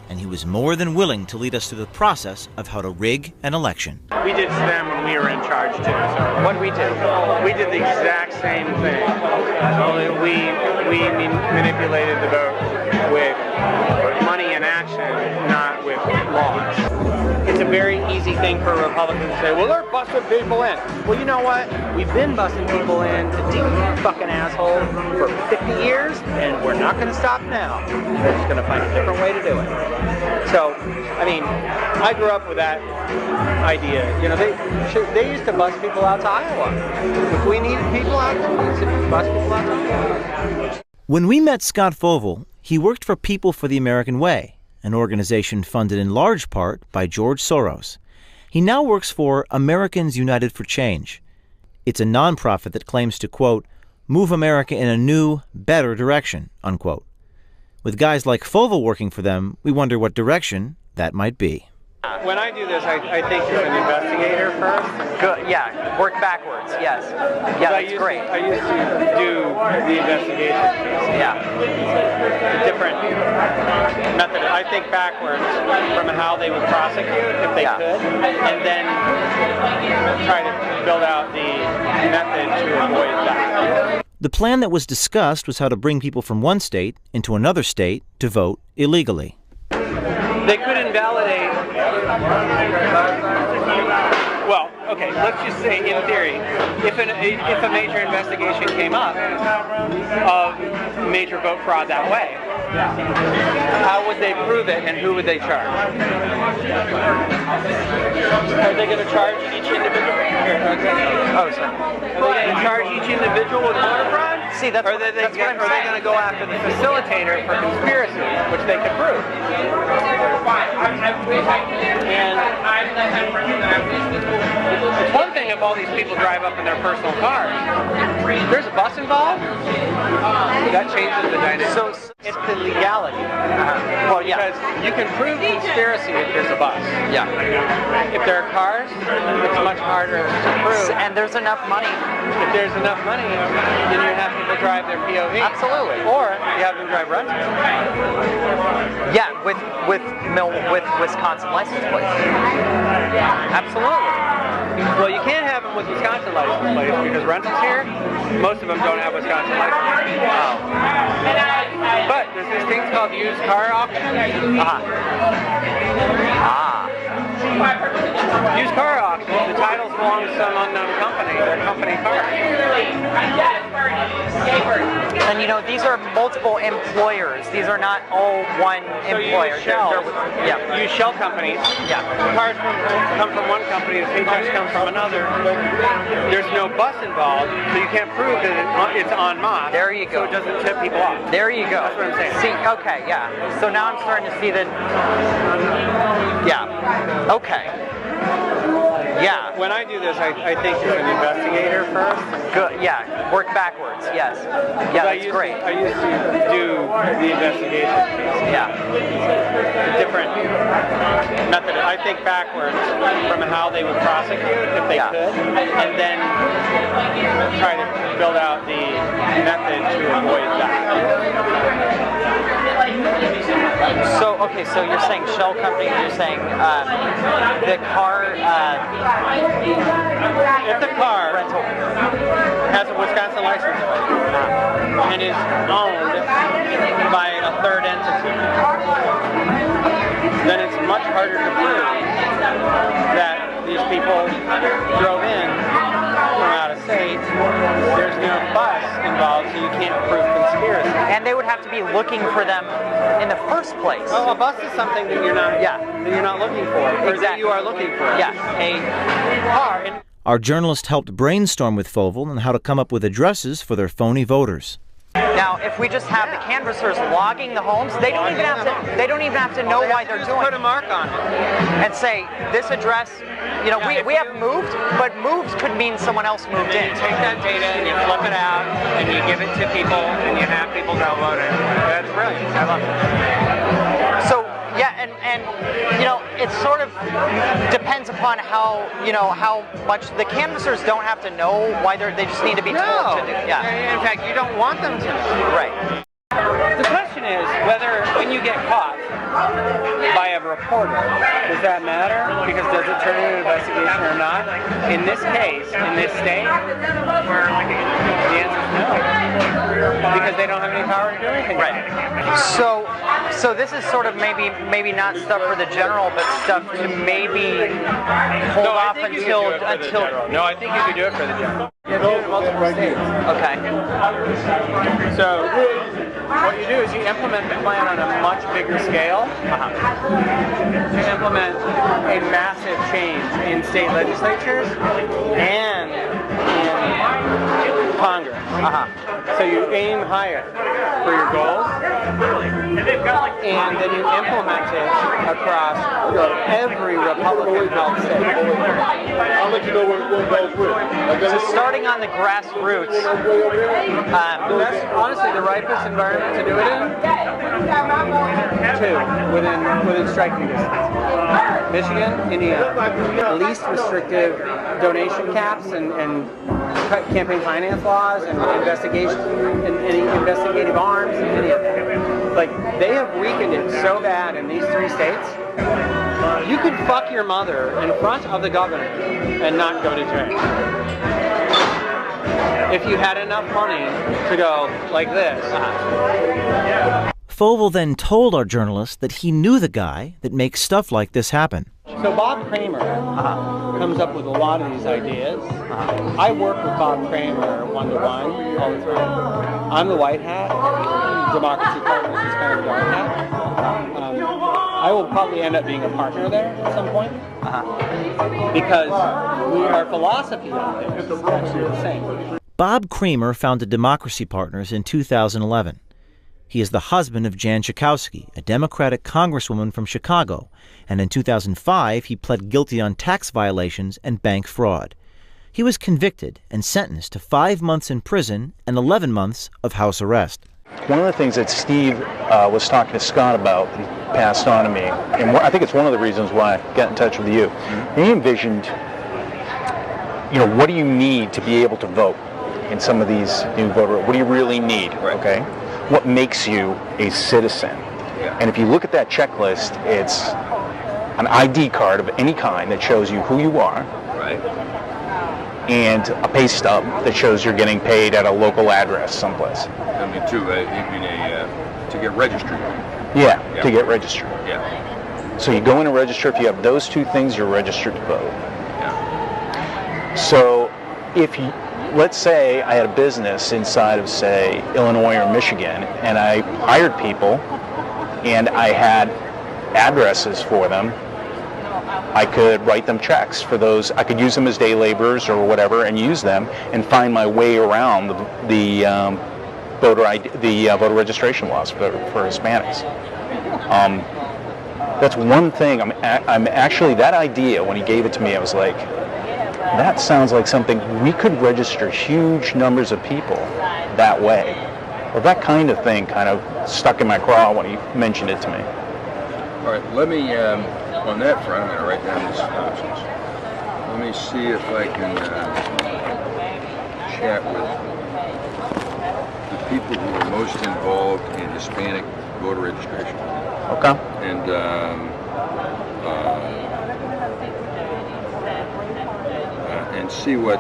and he was more than willing to lead us through the process of how to rig an election. We did STEM when we were in charge too. So What did we do? we did the exact same thing. Only we manipulated the vote with money and action, not with laws. It's a very easy thing for Republicans to say, well, they're busting people in. Well, you know what? We've been busting people in to deep fucking asshole for 50 years, and we're not going to stop now. We're just going to find a different way to do it. So, I mean, I grew up with that idea. You know, they used to bus people out to Iowa. If we needed people out there, we used to bus people out to Iowa. When we met Scott Fovel, he worked for People for the American Way, an organization funded in large part by George Soros. He now works for Americans United for Change. It's a nonprofit that claims to, quote, move America in a new, better direction, unquote. With guys like Fovel working for them, we wonder what direction that might be. When I do this, I think as an investigator first. Good. Yeah. Work backwards. Yes. Yeah, that's great. I used to do the investigation. Yeah. A different method. I think backwards from how they would prosecute if they could, and then try to build out the method to avoid that. The plan that was discussed was how to bring people from one state into another state to vote illegally. They could invalidate. Well, okay, let's just say in theory, if a major investigation came up of major vote fraud that way, how would they prove it and who would they charge? Are they going to charge each individual? Oh, sorry. Are they going to charge each individual with voter fraud? See, that's what I'm saying. Are they going to go after the facilitator for conspiracy, which they could prove? And it's one thing if all these people drive up in their personal cars. If there's a bus involved, that changes the dynamic. So it's the legality. Well, yeah. Because you can prove conspiracy if there's a bus. Yeah. If there are cars, it's much harder to prove. And there's enough money. If there's enough money, then you have people drive their POV. Absolutely. Or you have them drive rentals. Yeah, with Wisconsin license plates. Absolutely. Well, you can't have them with Wisconsin license plates because rentals here, most of them don't have Wisconsin license plates. Oh. But there's these things called used car auctions. Used car auctions, the titles belong to some unknown company. They're company cars. And you know, these are multiple employers. These are not all one employer. You use shell companies. Yeah. The cars come from one company, the paychecks come from another. There's no bus involved, so you can't prove that it's en masse. There you go. So it doesn't tip people off. There you go. That's what I'm saying. See, okay, yeah. So now I'm starting to see that. Yeah. Okay. Yeah. When I do this, I think as an investigator first. Good. Yeah. Work backwards. Yes. Yeah, that's great. I used to do the investigation. Yeah. A different method. I think backwards from how they would prosecute if they could, and then try to build out the method to avoid that. So, okay, so you're saying shell companies, you're saying the car... if the car rental has a Wisconsin license plate and is owned by a third entity, then it's much harder to prove that these people drove in from out of state. There's no bus involved, so you can't prove conspiracy. And they would have to be looking for them in the first place. Well, a bus is something that you're not looking for, or that you are looking for. Yeah. A car. Our journalist helped brainstorm with Fovel on how to come up with addresses for their phony voters. Now, if we just have the canvassers logging the homes, they don't even have to know why they're doing it. Put a mark on it and say this address. You know, we have moved, but moved could mean someone else moved in. You take that data and you flip it out and you give it to people and you have people go vote it. That's brilliant. I love it. So. Yeah, and you know, it sort of depends upon how much the canvassers don't have to know why they just need to be told to do. Yeah. In fact, you don't want them to. Right. The question is whether when you get caught, by a reporter. Does that matter? Because does it turn into an investigation or not? In this case, in this state, the answer is no. Because they don't have any power to do anything. Right. So this is sort of maybe not stuff for the general, but stuff to maybe hold off until. No, I think you could do it for the general. You have to do it in multiple states. Okay. So what you do is you implement the plan on a much bigger scale. You implement a massive change in state legislatures and in Congress. So you aim higher for your goals, and then you implement it across every Republican-held state. I'll let you know what goes with. So starting on the grassroots, That's honestly the ripest environment to do it in. Two, within striking distance. Michigan, Indiana. Least restrictive donation caps and campaign finance laws and investigation and any investigative arms and any of that. Like, they have weakened it so bad in these three states. You could fuck your mother in front of the governor and not go to jail. If you had enough money to go like this. Fovell then told our journalist that he knew the guy that makes stuff like this happen. So Bob Kramer comes up with a lot of these ideas. I work with Bob Kramer one-to-one all the time. I'm the white hat. Democracy Partners is kind of the dark hat. I will probably end up being a partner there at some point. Because our philosophy on things is actually the same. Bob Kramer founded Democracy Partners in 2011. He is the husband of Jan Schakowsky, a Democratic congresswoman from Chicago, and in 2005 he pled guilty on tax violations and bank fraud. He was convicted and sentenced to 5 months in prison and 11 months of house arrest. One of the things that Steve was talking to Scott about, he passed on to me, and I think it's one of the reasons why I got in touch with you. He envisioned, what do you need to be able to vote in some of these new voter? What do you really need? Okay. What makes you a citizen? And if you look at that checklist, it's an ID card of any kind that shows you who you are, and a pay stub that shows you're getting paid at a local address someplace. I mean, to get registered. Yeah, to get registered. Yeah. So you go in and register. If you have those two things, you're registered to vote. Yeah. So if you, let's say I had a business inside of, say, Illinois or Michigan, and I hired people, and I had addresses for them, I could write them checks for those. I could use them as day laborers or whatever, and use them and find my way around the voter registration laws for Hispanics. That's one thing. I'm actually, that idea, when he gave it to me, I was like, that sounds like something, we could register huge numbers of people that way. Well, that kind of thing kind of stuck in my craw when he mentioned it to me. All right, let me, on that front, I'm going to write down these options. Let me see if I can chat with the people who are most involved in Hispanic voter registration. Okay. And see what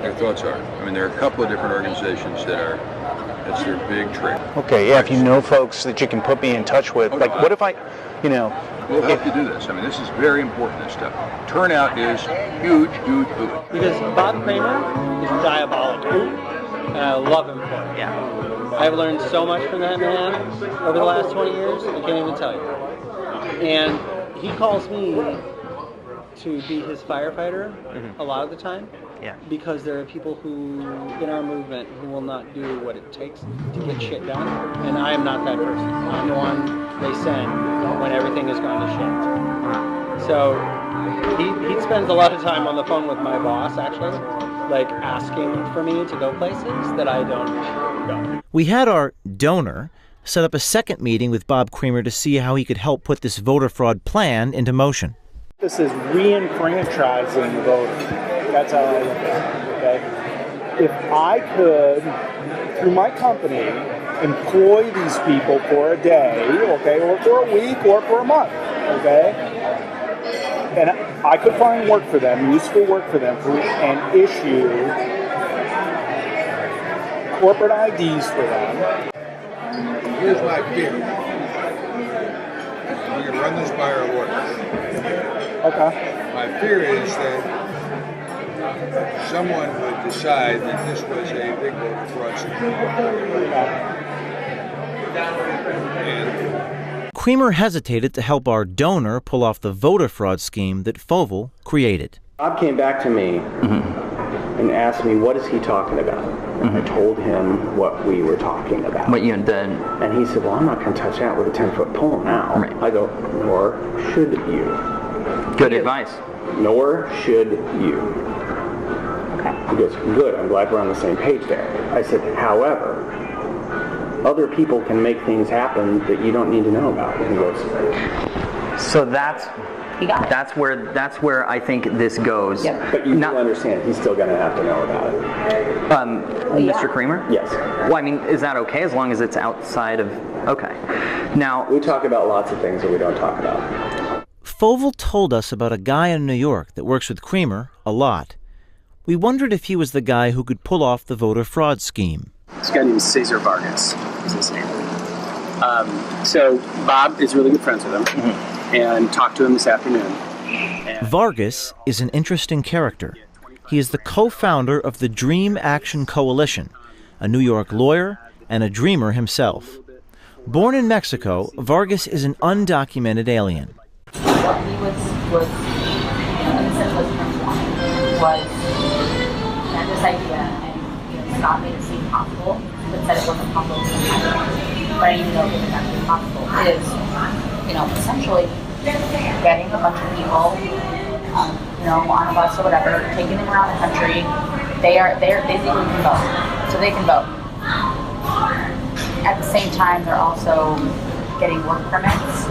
their thoughts are. I mean, there are a couple of different organizations that's their big trick. Okay, yeah, if you know folks that you can put me in touch with, what if I, We'll help you do this. I mean, this is very important, this stuff. Turnout is huge. Because Bob Kramer is diabolical, and I love him for it. yeah. I've learned so much from that man over the last 20 years, I can't even tell you. And he calls me to be his firefighter a lot of the time. Yeah. Because there are people who, in our movement, who will not do what it takes to get shit done. And I am not that person. I'm the one they send when everything is going to shit. So he spends a lot of time on the phone with my boss, actually, like asking for me to go places that I don't go. We had our donor set up a second meeting with Bob Kramer to see how he could help put this voter fraud plan into motion. This is re-enfranchising the voter. That's how I look at it, okay? If I could, through my company, employ these people for a day, okay, or for a week, or for a month, okay? And I could find work for them, useful work for them, and issue corporate IDs for them. Here's my fear. We can run this by our lawyers. Okay. My fear is that someone would decide that this was a big voter fraud scheme. And Creamer hesitated to help our donor pull off the voter fraud scheme that Fovell created. Bob came back to me and asked me, what is he talking about? And I told him what we were talking about. What you had done. And he said, well, I'm not going to touch that with a 10-foot pole now. Right. I go, nor should you. Good advice. Nor should you. He goes, good, I'm glad we're on the same page there. I said, however, other people can make things happen that you don't need to know about. And he goes, So that's where I think this goes. yeah. But you do understand, he's still going to have to know about it. Mr. Creamer? Yes. Well, I mean, is that okay as long as it's outside of... Okay. Now... We talk about lots of things that we don't talk about. Fovell told us about a guy in New York that works with Creamer a lot. We wondered if he was the guy who could pull off the voter fraud scheme. This guy named Cesar Vargas is his name. So Bob is really good friends with him and talked to him this afternoon. Vargas is an interesting character. He is the co-founder of the Dream Action Coalition, a New York lawyer and a dreamer himself. Born in Mexico, Vargas is an undocumented alien. What he was had this idea, and Scott made it seem possible, but said it wasn't possible to happen. But I didn't know if it was actually possible. It is, essentially getting a bunch of people, on a bus or whatever, taking them around the country. They legally can vote, so they can vote. At the same time, they're also getting work permits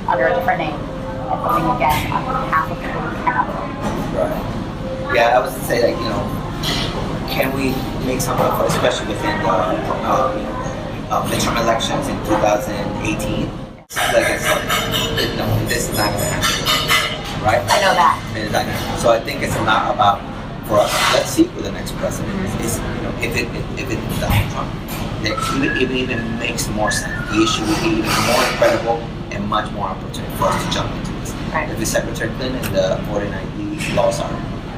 under a different name and voting again on behalf of people who cannot vote. Right. Yeah, I was to say can we make some effort, especially within the midterm elections in 2018? This is not going to happen, right? I know that. So I think it's not about for us. Let's see who the next president is. If it's Donald Trump, it even makes more sense. The issue would be even more incredible and much more opportunity for us to jump into this. Right. If it's Secretary Clinton, the 49D laws are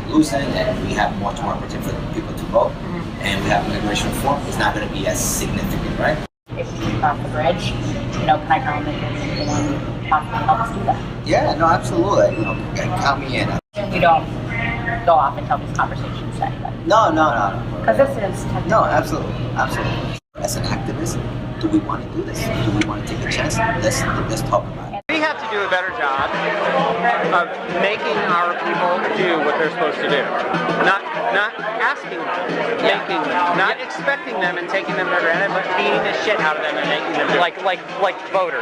loosened, and we have much more opportunity for people to vote, and we have immigration reform, it's not going to be as significant, right? If we cross the bridge, can I come and possibly help us do that? Yeah, no, absolutely. Count me in. We don't go off and tell these conversations to anybody. No. Because this is technically... No, absolutely. As an activist, do we want to do this? Do we want to take a chance? Let's talk about it. We have to do a better job of making our people do what they're supposed to do. Not asking them, making them, not expecting them and taking them for granted, but beating the shit out of them and making them do it. Like voters.